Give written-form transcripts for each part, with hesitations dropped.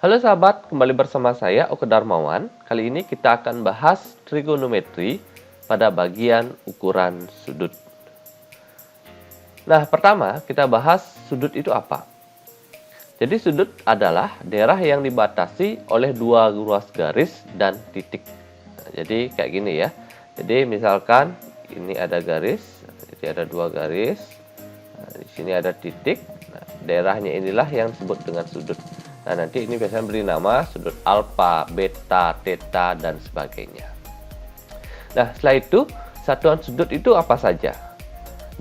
Halo sahabat, kembali bersama saya Oke Darmawan. Kali ini kita akan bahas trigonometri pada bagian ukuran sudut. Nah, pertama kita bahas sudut itu apa. Jadi sudut adalah daerah yang dibatasi oleh dua ruas garis dan titik. Nah, jadi kayak gini ya. Jadi misalkan ini ada garis, jadi ada dua garis. Nah, di sini ada titik. Nah, daerahnya inilah yang disebut dengan sudut. Nah, nanti ini biasanya beri nama sudut alfa, beta, theta, dan sebagainya. Nah, setelah itu, satuan sudut itu apa saja?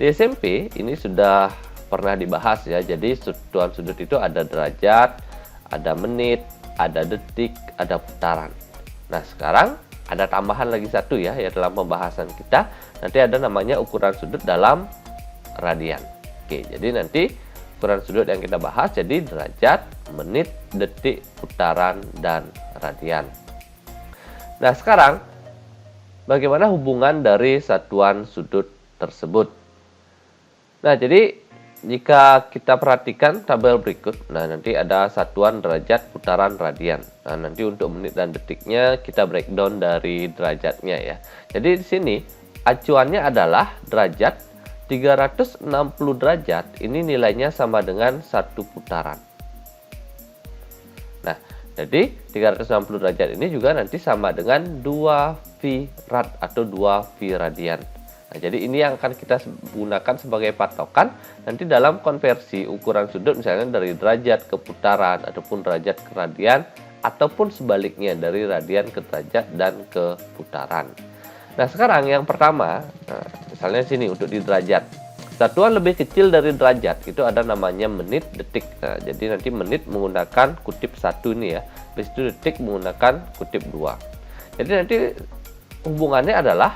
Di SMP, ini sudah pernah dibahas ya. Jadi, satuan sudut itu ada derajat, ada menit, ada detik, ada putaran. Nah, sekarang ada tambahan lagi satu ya dalam pembahasan kita. Nanti ada namanya ukuran sudut dalam radian. Oke, jadi nanti ukuran sudut yang kita bahas jadi derajat, menit, detik, putaran, dan radian. Nah, sekarang bagaimana hubungan dari satuan sudut tersebut? Nah, jadi jika kita perhatikan tabel berikut, nah nanti ada satuan derajat, putaran, radian. Nah, nanti untuk menit dan detiknya kita breakdown dari derajatnya ya. Jadi di sini acuannya adalah derajat. 360 derajat ini nilainya sama dengan 1 putaran. Nah, jadi 360 derajat ini juga nanti sama dengan 2 V rad atau 2 V radian. Nah, jadi ini yang akan kita gunakan sebagai patokan nanti dalam konversi ukuran sudut, misalnya dari derajat ke putaran ataupun derajat ke radian ataupun sebaliknya dari radian ke derajat dan ke putaran. Nah, sekarang yang pertama, misalnya sini untuk di derajat. Satuan lebih kecil dari derajat itu ada namanya menit, detik. Nah, jadi nanti menit menggunakan kutip 1 ini ya. Habis itu detik menggunakan kutip 2. Jadi nanti hubungannya adalah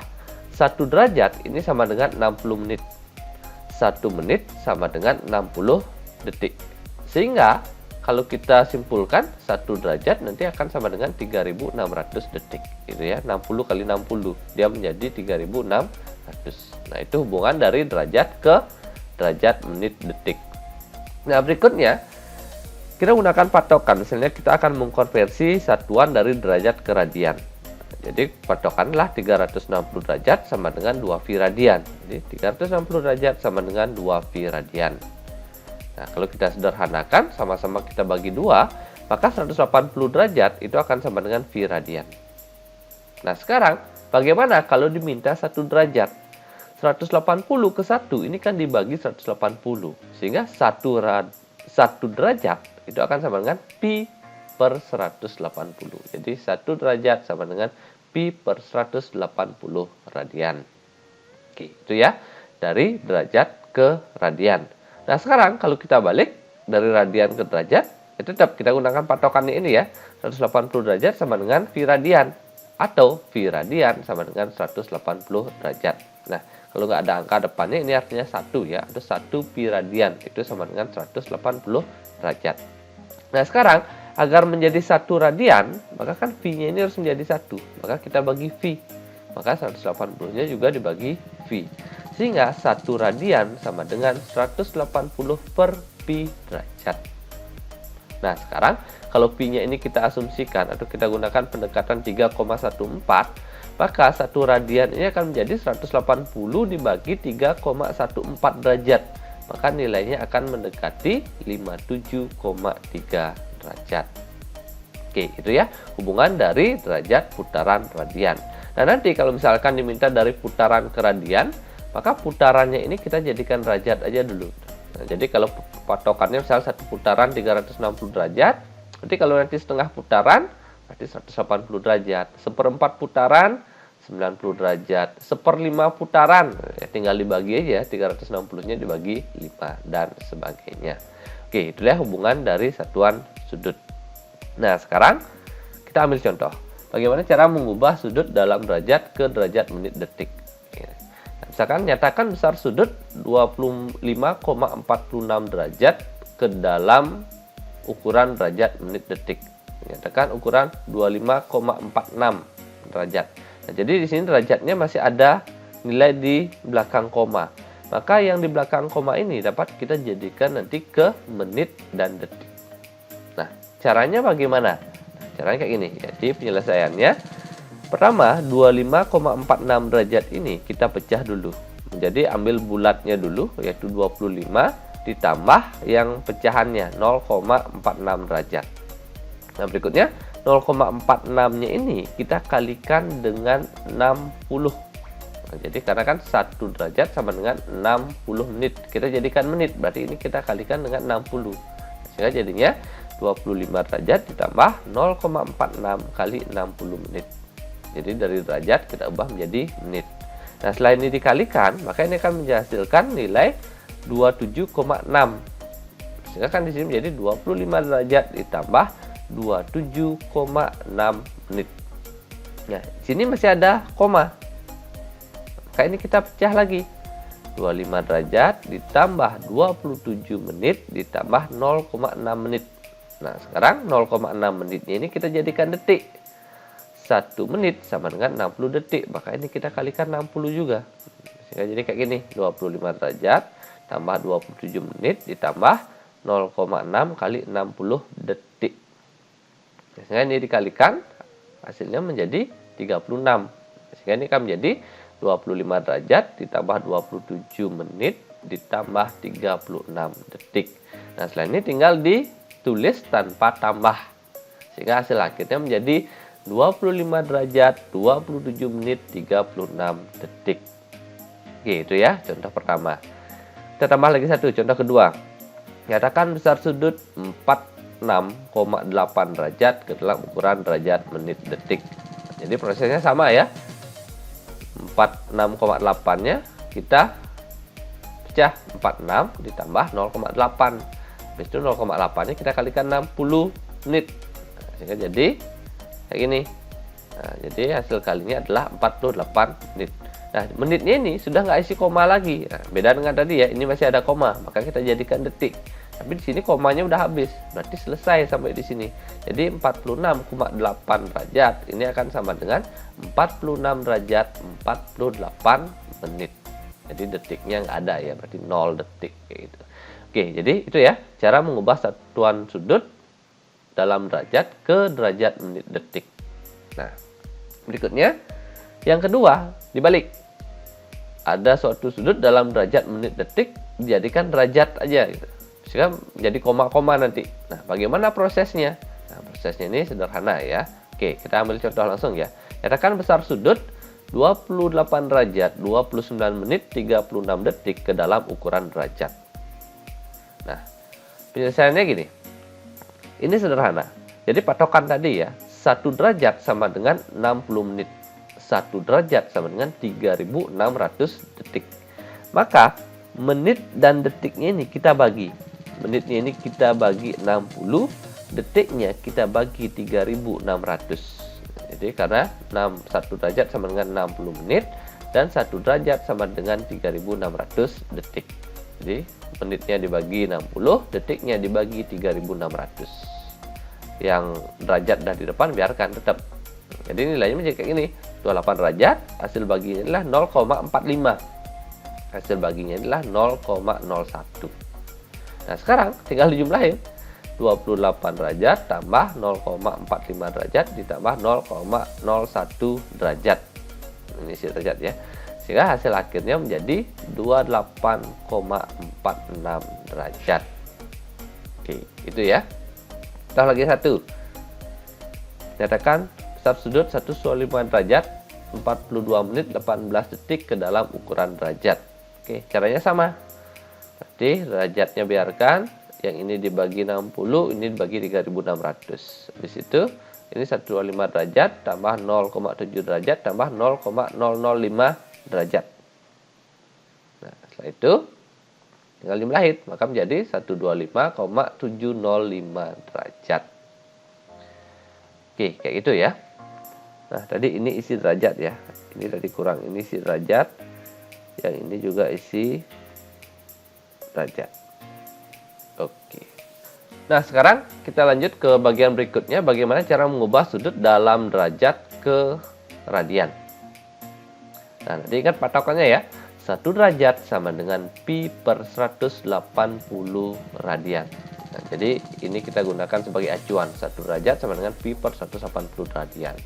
1 derajat ini sama dengan 60 menit. 1 menit sama dengan 60 detik. Sehingga kalau kita simpulkan 1 derajat nanti akan sama dengan 3600 detik. Itu ya, 60 kali 60 dia menjadi 3600. Nah, itu hubungan dari derajat ke derajat, menit, detik. Nah, berikutnya kita gunakan patokan. Misalnya kita akan mengkonversi satuan dari derajat ke radian. Jadi patokanlah 360 derajat sama dengan 2 V radian. Jadi 360 derajat sama dengan 2 V radian. Nah, kalau kita sederhanakan, sama-sama kita bagi 2, maka 180 derajat itu akan sama dengan V radian. Nah, sekarang bagaimana kalau diminta 1 derajat? 180 ke 1 ini kan dibagi 180. Sehingga 1 derajat itu akan sama dengan pi per 180. Jadi 1 derajat sama dengan pi per 180 radian. Oke, itu ya dari derajat ke radian. Nah, sekarang kalau kita balik dari radian ke derajat, itu tetap kita gunakan patokannya ini ya. 180 derajat sama dengan V radian. Atau V radian sama dengan 180 derajat. Nah, kalau nggak ada angka depannya ini artinya 1 ya. Atau 1 pi radian. Itu sama dengan 180 derajat. Nah, sekarang agar menjadi 1 radian, maka kan V-nya ini harus menjadi 1. Maka kita bagi V. Maka 180-nya juga dibagi V. Sehingga 1 radian sama dengan 180 per pi derajat. Nah, sekarang kalau pi-nya ini kita asumsikan atau kita gunakan pendekatan 3,14, maka 1 radian ini akan menjadi 180 dibagi 3,14 derajat. Maka nilainya akan mendekati 57,3 derajat. Oke, itu ya hubungan dari derajat, putaran, radian. Nah, nanti kalau misalkan diminta dari putaran ke radian, maka putarannya ini kita jadikan derajat aja dulu. Nah, jadi kalau patokannya misalnya 1 putaran 360 derajat, nanti kalau nanti setengah putaran berarti 180 derajat, seperempat putaran 90 derajat, seperlima putaran ya tinggal dibagi aja, 360-nya dibagi 5 dan sebagainya. Oke, itulah hubungan dari satuan sudut. Nah, sekarang kita ambil contoh. Bagaimana cara mengubah sudut dalam derajat ke derajat, menit, detik. Misalkan nyatakan besar sudut 25,46 derajat ke dalam ukuran derajat, menit, detik. Nyatakan ukuran 25,46 derajat. Nah, jadi di sini derajatnya masih ada nilai di belakang koma. Maka yang di belakang koma ini dapat kita jadikan nanti ke menit dan detik. Nah, Caranya bagaimana? Caranya kayak gini. Jadi penyelesaiannya, pertama 25,46 derajat ini kita pecah dulu. Jadi ambil bulatnya dulu, yaitu 25 ditambah yang pecahannya 0,46 derajat. Nah berikutnya 0,46-nya ini kita kalikan dengan 60. Nah, jadi karena kan 1 derajat sama dengan 60 menit. Kita jadikan menit, berarti ini kita kalikan dengan 60. Sehingga jadinya 25 derajat ditambah 0,46 kali 60 menit. Jadi dari derajat kita ubah menjadi menit. Nah setelah ini dikalikan, maka ini akan menghasilkan nilai 27,6. Sehingga kan di sini menjadi 25 derajat ditambah 27,6 menit. Nah, di sini masih ada koma. Maka ini kita pecah lagi. 25 derajat ditambah 27 menit ditambah 0,6 menit. Nah, sekarang 0,6 menitnya ini kita jadikan detik. 1 menit sama dengan 60 detik. Maka ini kita kalikan 60 juga. Sehingga jadi kayak gini. 25 derajat tambah 27 menit ditambah 0,6 kali 60 detik. Sehingga ini dikalikan, hasilnya menjadi 36. Sehingga ini akan menjadi 25 derajat ditambah 27 menit ditambah 36 detik. Nah, setelah ini tinggal ditulis tanpa tambah. Sehingga hasil akhirnya menjadi 25 derajat 27 menit 36 detik. Oke, itu ya contoh pertama. Kita tambah lagi satu, contoh kedua. Nyatakan besar sudut 46,8 derajat ke dalam ukuran derajat menit detik. Jadi prosesnya sama ya. 46,8-nya kita pecah 46 ditambah 0,8. Habis itu 0,8-nya kita kalikan 60 menit. Sehingga jadi kayak gini. Nah, jadi hasil kalinya adalah 48 menit. Nah, menitnya ini sudah nggak isi koma lagi. Nah, beda dengan tadi ya, ini masih ada koma, maka kita jadikan detik. Tapi di sini komanya udah habis, berarti selesai sampai di sini. Jadi 46,8 derajat ini akan sama dengan 46 derajat 48 menit. Jadi detiknya nggak ada ya, berarti 0 detik kayak gitu. Oke, jadi itu ya cara mengubah satuan sudut dalam derajat ke derajat menit detik. Nah, berikutnya yang kedua dibalik. Ada suatu sudut dalam derajat menit detik dijadikan derajat aja gitu. Sehingga jadi koma-koma nanti. Nah, bagaimana prosesnya? Nah, prosesnya ini sederhana ya. Oke, kita ambil contoh langsung ya. Katakan besar sudut 28 derajat 29 menit 36 detik ke dalam ukuran derajat. Nah, penyelesaiannya gini. Ini sederhana. Jadi patokan tadi ya, 1 derajat sama dengan 60 menit. 1 derajat sama dengan 3600 detik. Maka menit dan detiknya ini kita bagi. Menitnya ini kita bagi 60, detiknya kita bagi 3600. Jadi karena 1 derajat sama dengan 60 menit dan 1 derajat sama dengan 3600 detik. Jadi menitnya dibagi 60, detiknya dibagi 3600. Yang derajat dah di depan biarkan tetap. Jadi nilainya menjadi kayak gini. 28 derajat, hasil baginya adalah 0,45. Hasil baginya adalah 0,01. Nah, sekarang tinggal dijumlahin. 28 derajat tambah 0,45 derajat ditambah 0,01 derajat. Ini isi derajat ya. Sehingga hasil akhirnya menjadi 28,46 derajat. Oke, itu ya. Kita lagi satu. Nyatakan besar sudut 1,5 derajat 42 menit 18 detik ke dalam ukuran derajat. Oke, caranya sama. Berarti derajatnya biarkan, yang ini dibagi 60, ini dibagi 3600. Habis itu ini 125 derajat tambah 0,7 derajat tambah 0,005 derajat. Nah, setelah itu tinggal jumlahin, maka menjadi 125,705 derajat. Oke, kayak gitu ya. Nah, tadi ini isi derajat ya. Ini tadi kurang, ini isi derajat. Yang ini juga isi derajat. Oke. Nah, sekarang kita lanjut ke bagian berikutnya, bagaimana cara mengubah sudut dalam derajat ke radian. Nah, nanti ingat patokannya ya. 1 derajat sama dengan pi per 180 radian. Nah, jadi ini kita gunakan sebagai acuan. 1 derajat sama dengan pi per 180 radian.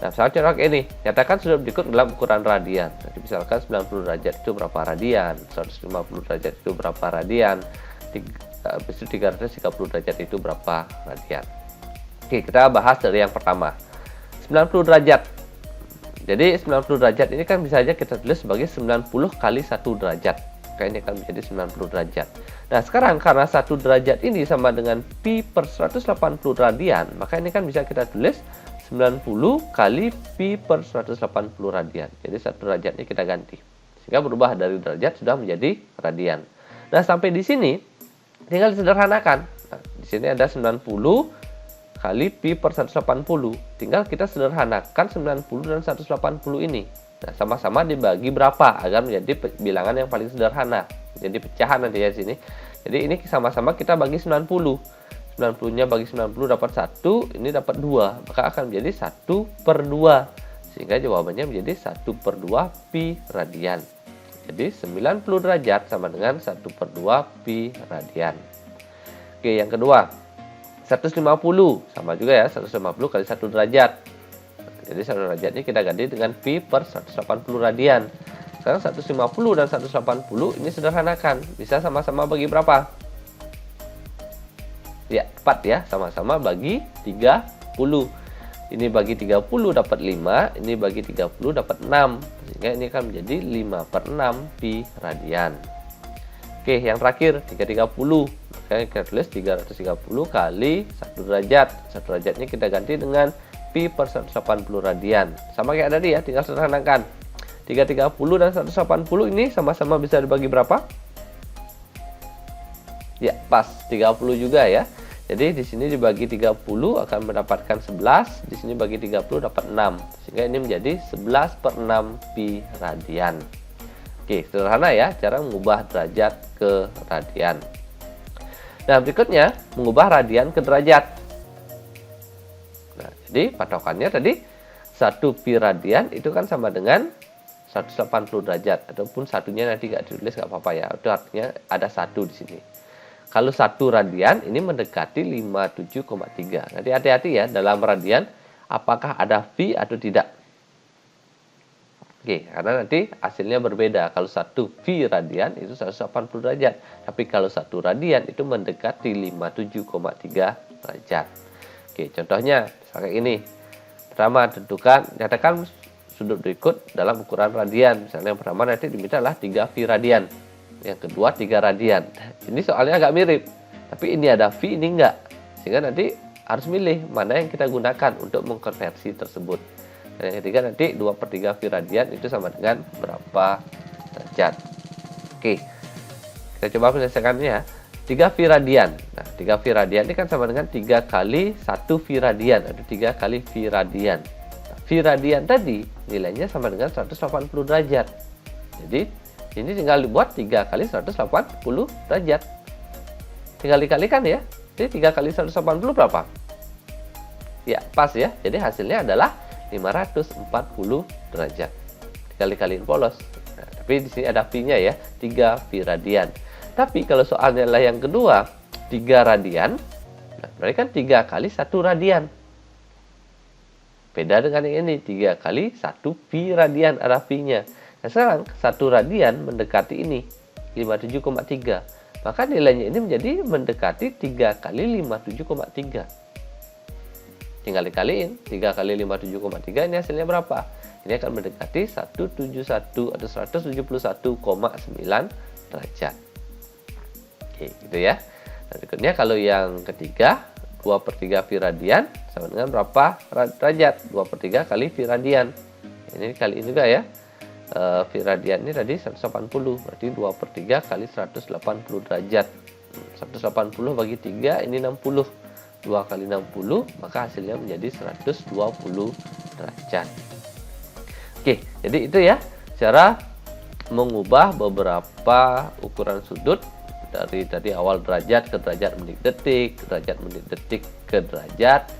Nah, misalnya contoh ini, nyatakan sudut berikut dalam ukuran radian. Jadi misalkan 90 derajat itu berapa radian, 150 derajat itu berapa radian, 330 derajat itu berapa radian. Oke, kita bahas dari yang pertama. 90 derajat. Jadi 90 derajat ini kan bisa saja kita tulis sebagai 90 kali 1 derajat. Kayaknya akan menjadi 90 derajat. Nah, sekarang karena 1 derajat ini sama dengan pi per 180 radian, maka ini kan bisa kita tulis 90 kali pi per 180 radian. Jadi 1 derajat ini kita ganti. Sehingga berubah dari derajat sudah menjadi radian. Nah, sampai di sini tinggal disederhanakan. Nah, di sini ada 90 kali pi per 180. Tinggal kita sederhanakan 90 dan 180 ini. Nah, sama-sama dibagi berapa agar menjadi bilangan yang paling sederhana. Jadi pecahan nanti ya di sini. Jadi ini sama-sama kita bagi 90. 90-nya bagi 90 dapat 1, ini dapat 2. Maka akan menjadi 1 per 2. Sehingga jawabannya menjadi 1 per 2 pi radian. Jadi 90 derajat sama dengan 1 per 2 pi radian. Oke, yang kedua. 150 sama juga ya, 150 kali 1 derajat. Jadi 1 derajat ini kita ganti dengan pi per 180 radian. Sekarang 150 dan 180 ini sederhanakan. Bisa sama-sama bagi berapa? Ya, 4 ya, sama-sama bagi 30. Ini bagi 30 dapat 5, ini bagi 30 dapat 6. Sehingga ini akan menjadi 5 per 6 pi radian. Oke, yang terakhir 330. Maka kita tulis 330 kali 1 derajat. 1 derajat ini kita ganti dengan pi per 180 radian. Sama kayak tadi ya, tinggal sederhanakan. 330 dan 180 ini sama-sama bisa dibagi berapa? Ya, pas 30 juga ya. Jadi di sini dibagi 30 akan mendapatkan 11, di sini bagi 30 dapat 6. Sehingga ini menjadi 11 per 6 pi radian. Oke, sederhana ya cara mengubah derajat ke radian. Nah, berikutnya mengubah radian ke derajat. Nah, jadi patokannya tadi 1 pi radian itu kan sama dengan 180 derajat, ataupun satunya nanti nggak ditulis nggak apa-apa ya. Itu artinya ada 1 di sini. Kalau 1 radian ini mendekati 57,3. Nanti hati-hati ya dalam radian apakah ada V atau tidak. Oke, karena nanti hasilnya berbeda. Kalau 1 V radian itu 180 derajat. Tapi kalau 1 radian itu mendekati 57,3 derajat. Oke, contohnya seperti ini. Pertama, nyatakan sudut berikut dalam ukuran radian. Misalnya yang pertama nanti diminta adalah 3 V radian. Yang kedua 3 radian. Ini soalnya agak mirip. Tapi ini ada V, ini enggak. Sehingga nanti harus milih mana yang kita gunakan untuk mengkonversi tersebut. Dan yang ketiga nanti 2 per 3 V radian itu sama dengan berapa derajat. Oke, kita coba menyelesaikannya ya. 3 V radian. Nah, 3 V radian ini kan sama dengan 3 kali 1 V radian. Atau 3 kali V radian. Nah, V radian tadi nilainya sama dengan 180 derajat. Jadi ini tinggal dibuat 3 kali 180 derajat. Tinggal dikalikan ya. Jadi 3 kali 180 berapa? Ya, pas ya. Jadi hasilnya adalah 540 derajat. Tinggal dikaliin polos. Nah, tapi di sini ada V-nya ya, 3 V radian. Tapi kalau soalnya adalah yang kedua, 3 radian. Nah, berarti kan 3 kali 1 radian. Beda dengan yang ini, 3 kali 1 V radian ada V-nya. Nah, sekarang 1 radian mendekati ini 57,3. Maka nilainya ini menjadi mendekati 3 kali 57,3. Tinggal dikaliin 3 kali 57,3 ini hasilnya berapa? Ini akan mendekati 171 atau 171,9 derajat. Oke, gitu ya. Nah, berikutnya kalau yang ketiga 2 per 3 V radian sama dengan berapa derajat? 2 per 3 kali V radian. Ini kaliin juga ya. V radian ini tadi 180, berarti 2 per 3 kali 180 derajat. 180 bagi 3 ini 60. 2 kali 60 maka hasilnya menjadi 120 derajat. Oke, jadi itu ya cara mengubah beberapa ukuran sudut dari tadi awal derajat ke derajat menit detik, derajat menit detik ke derajat,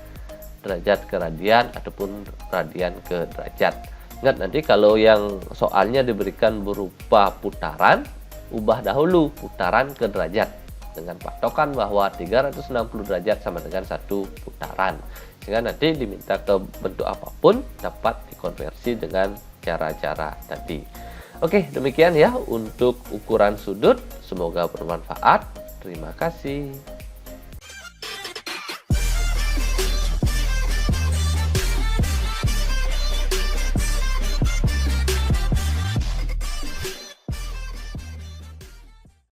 derajat ke radian ataupun radian ke derajat. Ingat nanti kalau yang soalnya diberikan berupa putaran, ubah dahulu putaran ke derajat. dengan patokan bahwa 360 derajat sama dengan 1 putaran. Sehingga nanti diminta ke bentuk apapun dapat dikonversi dengan cara-cara tadi. Oke, demikian ya untuk ukuran sudut. Semoga bermanfaat. Terima kasih.